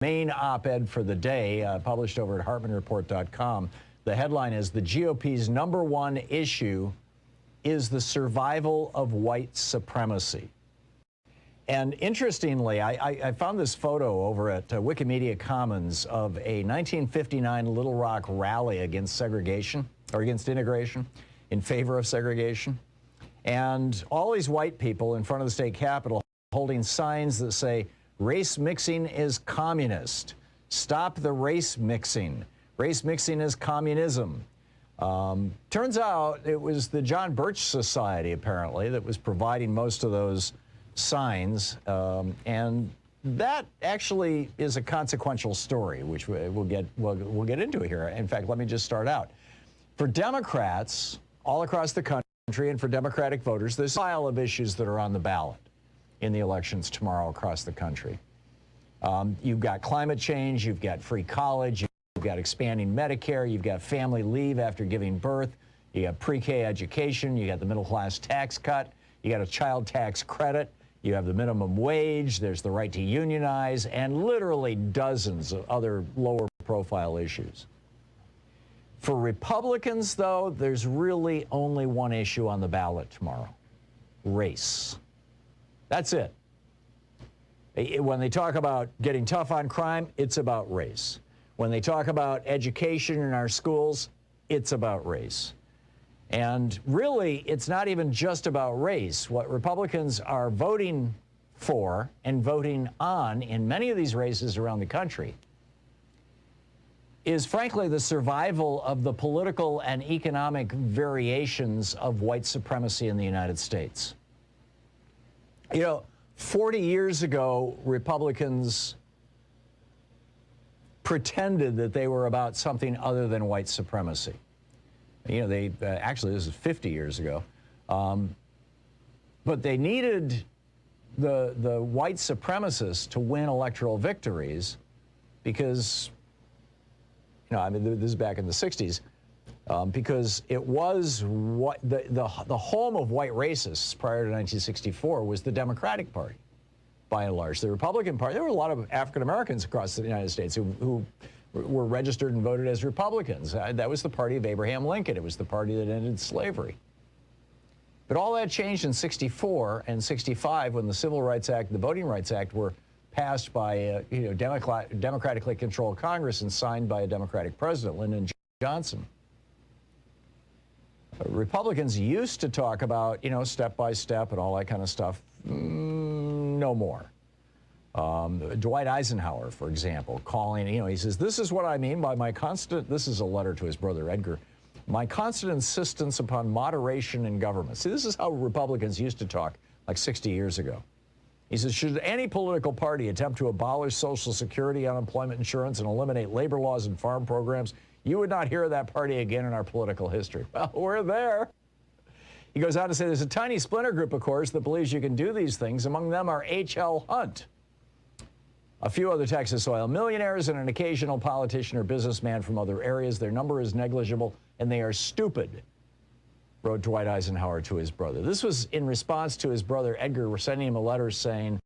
main op-ed for the day, published over at HartmanReport.com. The headline is, "The GOP's #1 issue is the survival of white supremacy." And interestingly, I found this photo over at Wikimedia Commons of a 1959 Little Rock rally against segregation, or against integration, in favor of segregation. And all these white people in front of the state capitol holding signs that say, "Race mixing is communist. Stop the race mixing. Race mixing is communism." Turns out it was the John Birch Society, apparently, that was providing most of those signs, and that actually is a consequential story, which we'll get into here. In fact, let me just start out. For Democrats all across the country and for Democratic voters, there's a pile of issues that are on the ballot in the elections tomorrow across the country. You've got climate change, you've got free college, you've got expanding Medicare, you've got family leave after giving birth, you got pre-K education, you got the middle class tax cut, you got a child tax credit, you have the minimum wage, there's the right to unionize, and literally dozens of other lower profile issues. For Republicans, though, there's really only one issue on the ballot tomorrow: race. That's it. When they talk about getting tough on crime, it's about race. When they talk about education in our schools, it's about race. And really, it's not even just about race. What Republicans are voting for and voting on in many of these races around the country is, frankly, the survival of the political and economic variations of white supremacy in the United States. You know, 40 years ago, Republicans pretended that they were about something other than white supremacy. You know, they actually, this is 50 years ago, but they needed the white supremacists to win electoral victories because, you know, I mean, this is back in the 60s, because it was what the home of white racists prior to 1964 was the Democratic Party, by and large. The Republican Party, there were a lot of African Americans across the United States who were registered and voted as Republicans. That was the party of Abraham Lincoln. It was the party that ended slavery. But all that changed in 64 and 65 when the Civil Rights Act and the Voting Rights Act were passed by a democratically controlled Congress and signed by a Democratic president, Lyndon Johnson. Republicans used to talk about, you know, step by step and all that kind of stuff. No more. Dwight Eisenhower, for example, calling, you know, he says, "This is what I mean by my constant," this is a letter to his brother Edgar, "my constant insistence upon moderation in government." See, this is how Republicans used to talk like 60 years ago. He says, "Should any political party attempt to abolish Social Security, unemployment insurance, and eliminate labor laws and farm programs, you would not hear of that party again in our political history." Well, we're there. He goes on to say, "There's a tiny splinter group, of course, that believes you can do these things. Among them are H.L. Hunt, a few other Texas oil millionaires, and an occasional politician or businessman from other areas. Their number is negligible, and they are stupid," wrote Dwight Eisenhower to his brother. This was in response to his brother Edgar sending him a letter saying,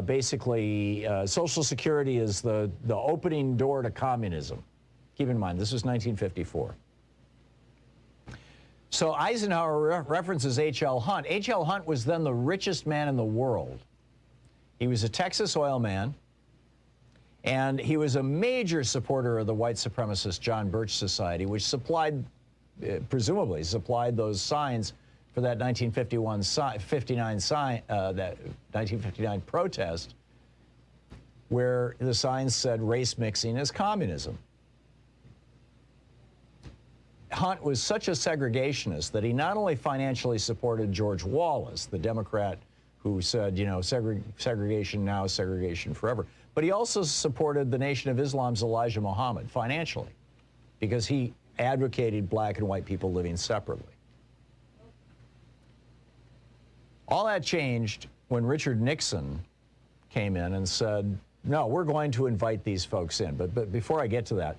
basically, Social Security is the opening door to communism. Keep in mind, this was 1954. So Eisenhower references H.L. Hunt. H.L. Hunt was then the richest man in the world. He was a Texas oil man, and he was a major supporter of the white supremacist John Birch Society, which supplied, presumably supplied those signs for that 1959 protest, where the signs said race mixing is communism. Hunt was such a segregationist that he not only financially supported George Wallace, the Democrat who said, you know, segregation now, segregation forever, but he also supported the Nation of Islam's Elijah Muhammad financially because he advocated black and white people living separately. All that changed when Richard Nixon came in and said, no, we're going to invite these folks in. But before I get to that,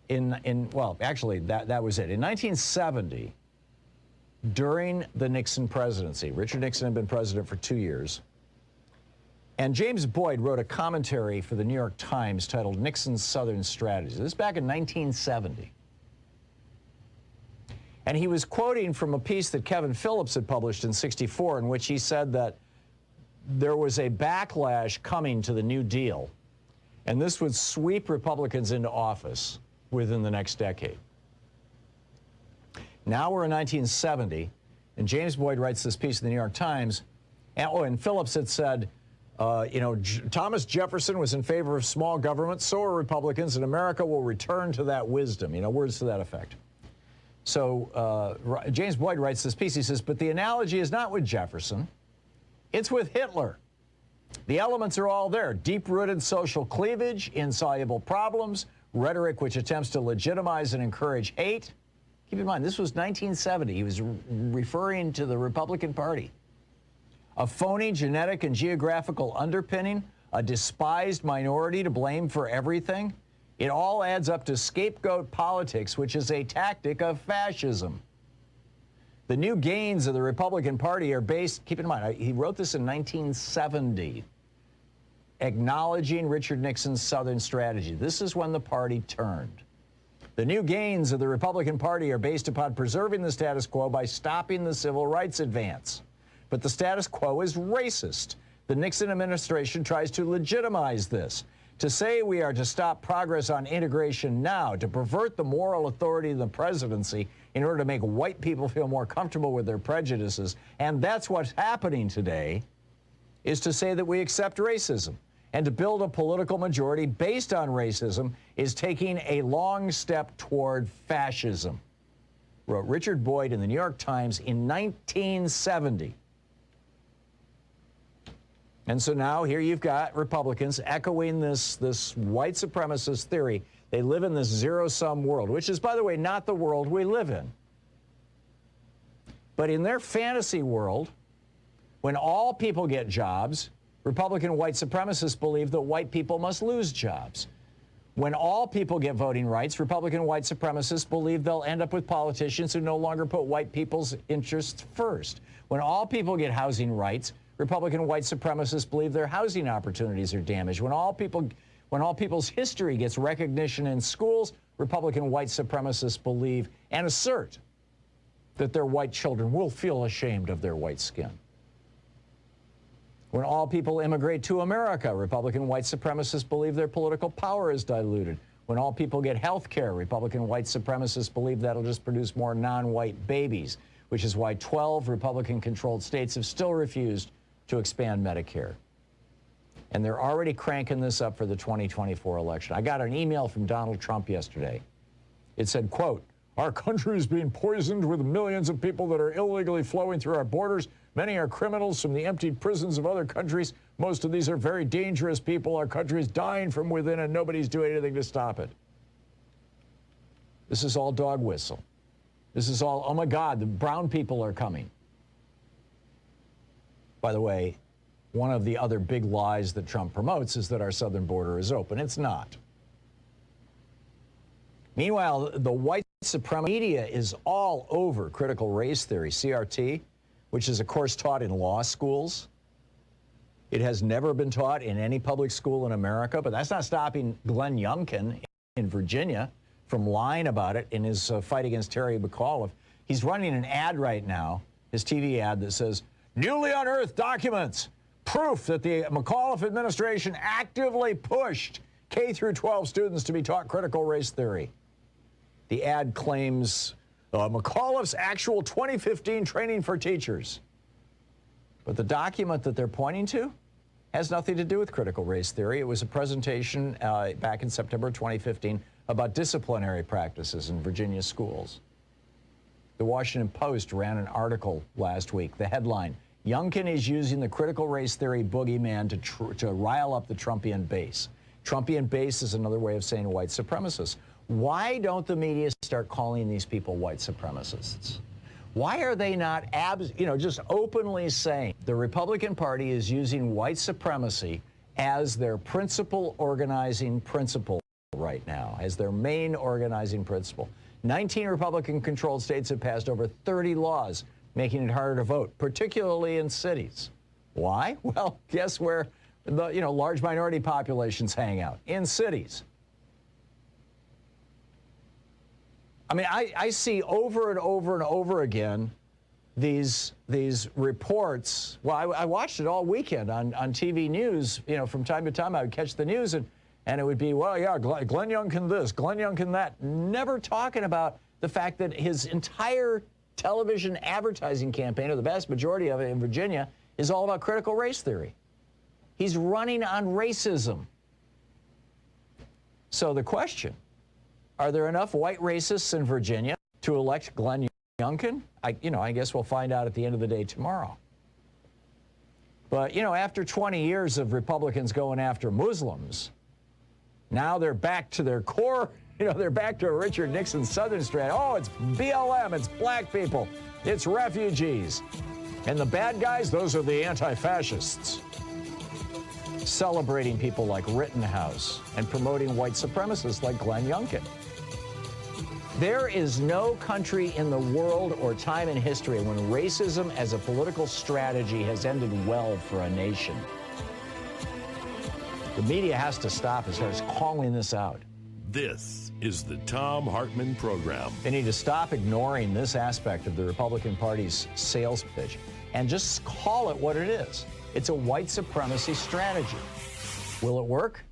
well, actually, that was it. In 1970, during the Nixon presidency, Richard Nixon had been president for 2 years, And James Boyd wrote a commentary for the New York Times titled Nixon's Southern Strategy. This is back in 1970. And he was quoting from a piece that Kevin Phillips had published in '64 in which he said that there was a backlash coming to the New Deal, and this would sweep Republicans into office within the next decade. Now we're in 1970, and James Boyd writes this piece in the New York Times, and Phillips had said, Thomas Jefferson was in favor of small government, so are Republicans, and America will return to that wisdom, words to that effect. So James Boyd writes this piece. He says, but the analogy is not with Jefferson. It's with Hitler. The elements are all there. Deep-rooted social cleavage, insoluble problems, rhetoric which attempts to legitimize and encourage hate. Keep in mind, this was 1970. He was referring to the Republican Party. A phony genetic and geographical underpinning, a despised minority to blame for everything. It all adds up to scapegoat politics, which is a tactic of fascism. The new gains of the Republican Party are based, keep in mind, he wrote this in 1970, acknowledging Richard Nixon's Southern strategy. This is when the party turned. The new gains of the Republican Party are based upon preserving the status quo by stopping the civil rights advance. But the status quo is racist. The Nixon administration tries to legitimize this. To say we are to stop progress on integration now, to pervert the moral authority of the presidency in order to make white people feel more comfortable with their prejudices, and that's what's happening today, is to say that we accept racism. And to build a political majority based on racism is taking a long step toward fascism, wrote Richard Boyd in the New York Times in 1970. And so now here you've got Republicans echoing this white supremacist theory. They live in this zero-sum world, which is, by the way, not the world we live in. But in their fantasy world, when all people get jobs, Republican white supremacists believe that white people must lose jobs. When all people get voting rights, Republican white supremacists believe they'll end up with politicians who no longer put white people's interests first. When all people get housing rights, Republican white supremacists believe their housing opportunities are damaged. When all people's history gets recognition in schools, Republican white supremacists believe and assert that their white children will feel ashamed of their white skin. When all people immigrate to America, Republican white supremacists believe their political power is diluted. When all people get health care, Republican white supremacists believe that'll just produce more non-white babies, which is why 12 Republican-controlled states have still refused to expand Medicare. And they're already cranking this up for the 2024 election. I got an email from Donald Trump yesterday. It said, quote, our country is being poisoned with millions of people that are illegally flowing through our borders. Many are criminals from the emptied prisons of other countries. Most of these are very dangerous people. Our country is dying from within, and nobody's doing anything to stop it. This is all dog whistle. This is all, oh my God, the brown people are coming. By the way, one of the other big lies that Trump promotes is that our southern border is open. It's not. Meanwhile, the white supremacist media is all over critical race theory, CRT, which is a course taught in law schools. It has never been taught in any public school in America, but that's not stopping Glenn Youngkin in Virginia from lying about it in his fight against Terry McAuliffe. He's running an ad right now, his TV ad that says, newly unearthed documents, proof that the McAuliffe administration actively pushed K through 12 students to be taught critical race theory. The ad claims McAuliffe's actual 2015 training for teachers. But the document that they're pointing to has nothing to do with critical race theory. It was a presentation back in September 2015 about disciplinary practices in Virginia schools. The Washington Post ran an article last week. The headline, Youngkin is using the critical race theory boogeyman to rile up the Trumpian base. Trumpian base is another way of saying white supremacists. Why don't the media start calling these people white supremacists? Why are they not just openly saying the Republican Party is using white supremacy as their principal organizing principle right now, as their main organizing principle? 19 Republican-controlled states have passed over 30 laws making it harder to vote, particularly in cities. Why? Well, guess where large minority populations hang out in cities. I mean, I see over and over and over again these reports. Well, I watched it all weekend on TV news. From time to time I would catch the news and it would be, well, yeah, Glenn Youngkin this, Glenn Youngkin that, never talking about the fact that his entire television advertising campaign, or the vast majority of it in Virginia, is all about critical race theory. He's running on racism. So the question, are there enough white racists in Virginia to elect Glenn Youngkin? I guess we'll find out at the end of the day tomorrow. But, after 20 years of Republicans going after Muslims, now they're back to their core. They're back to a Richard Nixon Southern strategy. Oh, it's BLM, it's black people, it's refugees. And the bad guys, those are the anti-fascists. Celebrating people like Rittenhouse and promoting white supremacists like Glenn Youngkin. There is no country in the world or time in history when racism as a political strategy has ended well for a nation. The media has to stop as far as calling this out. This is the Thom Hartmann Program. They need to stop ignoring this aspect of the Republican Party's sales pitch and just call it what it is. It's a white supremacy strategy. Will it work?